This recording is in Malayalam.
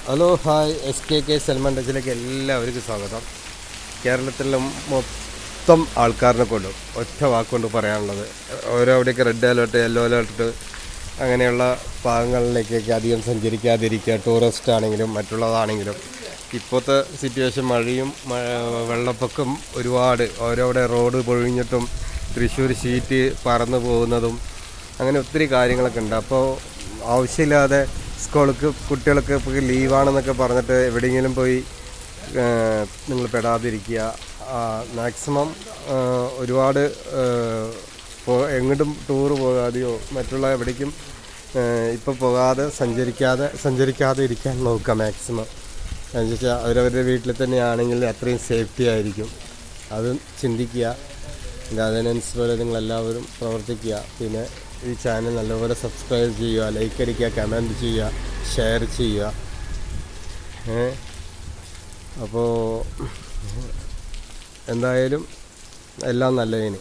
ഹലോ ഹായ് SKK സൽമാൻ ടച്ചിലേക്ക് എല്ലാവർക്കും സ്വാഗതം. കേരളത്തിലെ മൊത്തം ആൾക്കാരിനെ കൊണ്ടും ഒറ്റ വാക്കുകൊണ്ട് പറയാനുള്ളത്, ഓരോ അവിടെയൊക്കെ റെഡ് അലേർട്ട്, യെല്ലോ അലേർട്ട് അങ്ങനെയുള്ള ഭാഗങ്ങളിലേക്കൊക്കെ അധികം സഞ്ചരിക്കാതിരിക്കുക. ടൂറിസ്റ്റ് ആണെങ്കിലും മറ്റുള്ളതാണെങ്കിലും ഇപ്പോഴത്തെ സിറ്റുവേഷൻ മഴയും വെള്ളപ്പൊക്കം ഒരുപാട്, ഓരോവിടെ റോഡ് പൊഴിഞ്ഞിട്ടും തൃശ്ശൂർ ഷീറ്റ് പറന്നു പോകുന്നതും അങ്ങനെ ഒത്തിരി കാര്യങ്ങളൊക്കെ ഉണ്ട്. അപ്പോൾ ആവശ്യമില്ലാതെ കുട്ടികൾക്ക് ഇപ്പോൾ ലീവാണെന്നൊക്കെ പറഞ്ഞിട്ട് എവിടെയെങ്കിലും പോയി നിങ്ങൾ പെടാതിരിക്കുക. മാക്സിമം ഒരുപാട് എങ്ങോട്ടും ടൂറ് പോകാതെയോ മറ്റുള്ള എവിടേക്കും ഇപ്പോൾ സഞ്ചരിക്കാതെ ഇരിക്കാൻ നോക്കുക മാക്സിമം. എന്ന് വെച്ചാൽ അവരവരുടെ വീട്ടിൽ തന്നെയാണെങ്കിൽ അത്രയും സേഫ്റ്റി ആയിരിക്കും. അത് ചിന്തിക്കുക. അതിനനുസരിച്ച് നിങ്ങളെല്ലാവരും പ്രവർത്തിക്കുക. പിന്നെ ഈ ചാനൽ നല്ലപോലെ സബ്സ്ക്രൈബ് ചെയ്യുക, ലൈക്ക് അടിക്കുക, കമൻറ്റ് ചെയ്യുക, ഷെയർ ചെയ്യുക. അപ്പോൾ എന്തായാലും എല്ലാം നല്ലതിന്.